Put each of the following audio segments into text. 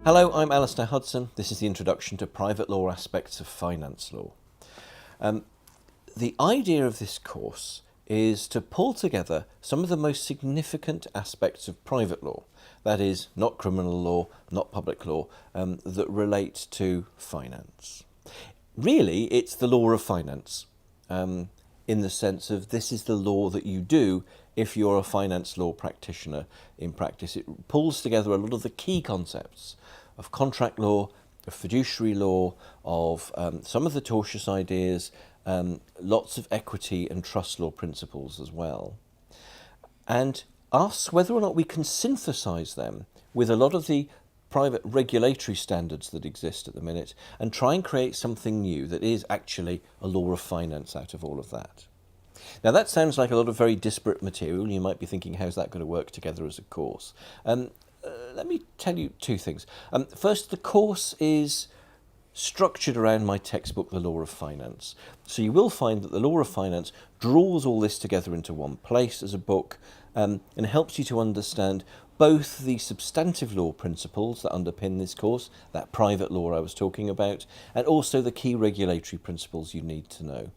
Hello, I'm Alastair Hudson. This is the introduction to private law aspects of finance law. The idea of this course is to pull together some of the most significant aspects of private law, that is, not criminal law, not public law, that relate to finance. Really, it's the law of finance, in the sense of this is the law that you do if you're a finance law practitioner in practice. It pulls together a lot of the key concepts of contract law, of fiduciary law, of some of the tortious ideas, lots of equity and trust law principles as well, and asks whether or not we can synthesize them with a lot of the private regulatory standards that exist at the minute and try and create something new that is actually a law of finance out of all of that. Now that sounds like a lot of very disparate material. You might be thinking, how's that going to work together as a course? Let me tell you two things. First, the course is structured around my textbook, The Law of Finance. So you will find that The Law of Finance draws all this together into one place as a book, and helps you to understand both the substantive law principles that underpin this course, that private law I was talking about, and also the key regulatory principles you need to know.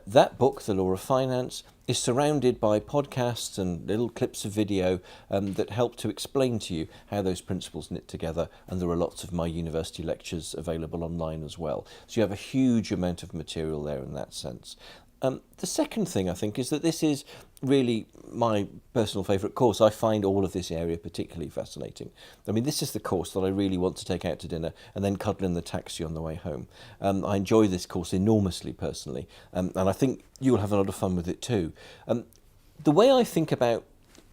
That book, The Law of Finance, is surrounded by podcasts and little clips of video that help to explain to you how those principles knit together, and there are lots of my university lectures available online as well. So you have a huge amount of material there in that sense. The second thing I think is that this is really my personal favourite course. I find all of this area particularly fascinating. I mean, this is the course that I really want to take out to dinner and then cuddle in the taxi on the way home. I enjoy this course enormously personally, and I think you'll have a lot of fun with it too. The way I think about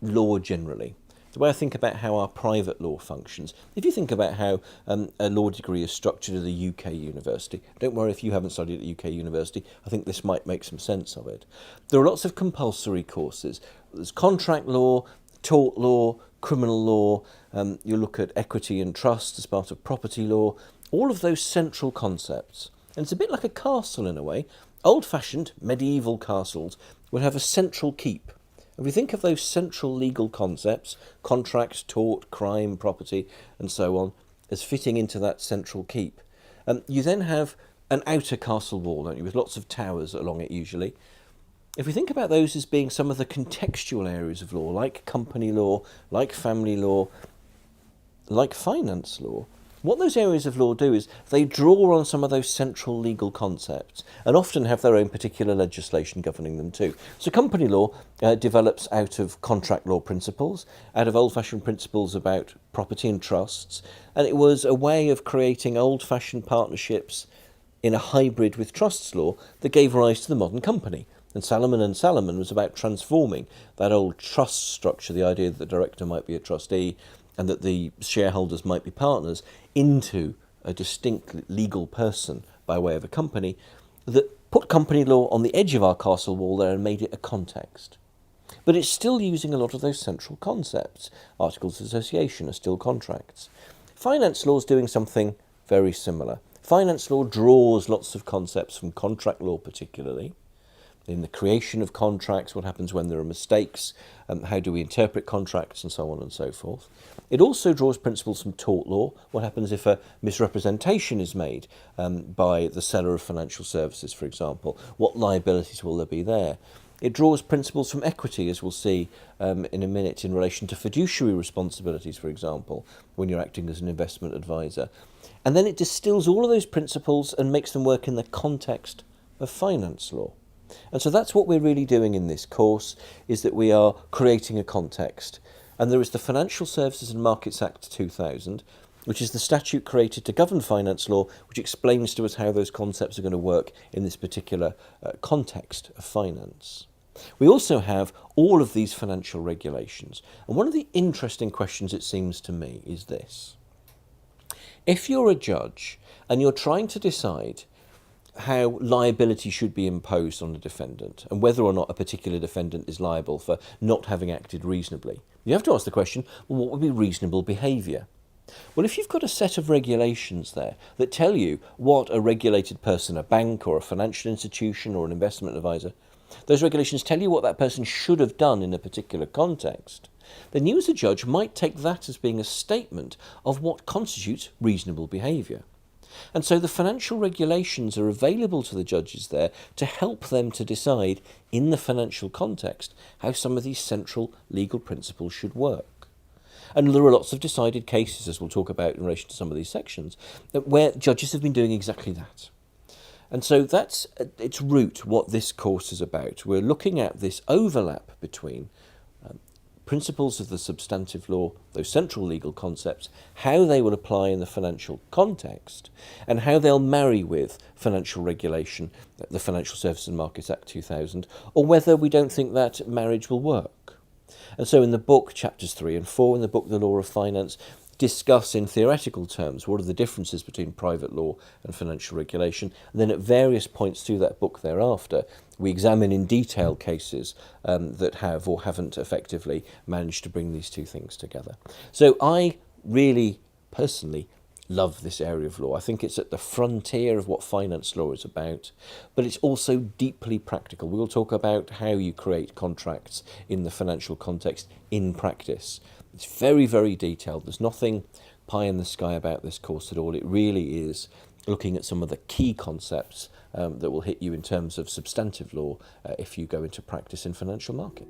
law generally, the way I think about how our private law functions, if you think about how a law degree is structured at a UK university, don't worry if you haven't studied at a UK university, I think this might make some sense of it. There are lots of compulsory courses. There's contract law, tort law, criminal law, you look at equity and trust as part of property law, all of those central concepts. And it's a bit like a castle in a way. Old-fashioned medieval castles would have a central keep. If we think of those central legal concepts, contract, tort, crime, property, and so on, as fitting into that central keep, you then have an outer castle wall, don't you, with lots of towers along it usually. If we think about those as being some of the contextual areas of law, like company law, like family law, like finance law, what those areas of law do is they draw on some of those central legal concepts and often have their own particular legislation governing them too. So company law develops out of contract law principles, out of old-fashioned principles about property and trusts, and it was a way of creating old-fashioned partnerships in a hybrid with trusts law that gave rise to the modern company. And Salomon was about transforming that old trust structure, the idea that the director might be a trustee and that the shareholders might be partners, into a distinct legal person by way of a company, that put company law on the edge of our castle wall there and made it a context. But it's still using a lot of those central concepts. Articles of association are still contracts. Finance law is doing something very similar. Finance law draws lots of concepts from contract law particularly. In the creation of contracts, what happens when there are mistakes, how do we interpret contracts, and so on and so forth. It also draws principles from tort law. What happens if a misrepresentation is made by the seller of financial services, for example? What liabilities will there be there? It draws principles from equity, as we'll see in a minute, in relation to fiduciary responsibilities, for example, when you're acting as an investment advisor. And then it distills all of those principles and makes them work in the context of finance law. And so that's what we're really doing in this course, is that we are creating a context. And there is the Financial Services and Markets Act 2000, which is the statute created to govern finance law, which explains to us how those concepts are going to work in this particular context of finance. We also have all of these financial regulations. And one of the interesting questions, it seems to me, is this. If you're a judge and you're trying to decide how liability should be imposed on a defendant and whether or not a particular defendant is liable for not having acted reasonably, you have to ask the question, well, what would be reasonable behaviour? Well, if you've got a set of regulations there that tell you what a regulated person, a bank or a financial institution or an investment advisor, those regulations tell you what that person should have done in a particular context, then you as a judge might take that as being a statement of what constitutes reasonable behaviour. And so the financial regulations are available to the judges there to help them to decide, in the financial context, how some of these central legal principles should work. And there are lots of decided cases, as we'll talk about in relation to some of these sections, where judges have been doing exactly that. And so that's at its root what this course is about. We're looking at this overlap between principles of the substantive law, those central legal concepts, how they will apply in the financial context, and how they'll marry with financial regulation, the Financial Services and Markets Act 2000, or whether we don't think that marriage will work. And so in the book, chapters 3 and 4, in the book The Law of Finance, discuss in theoretical terms what are the differences between private law and financial regulation. And then at various points through that book thereafter, we examine in detail cases that have or haven't effectively managed to bring these two things together. So I really, personally, love this area of law. I think it's at the frontier of what finance law is about, but it's also deeply practical. We'll talk about how you create contracts in the financial context in practice. It's very, very detailed. There's nothing pie in the sky about this course at all. It really is looking at some of the key concepts that will hit you in terms of substantive law if you go into practice in financial markets.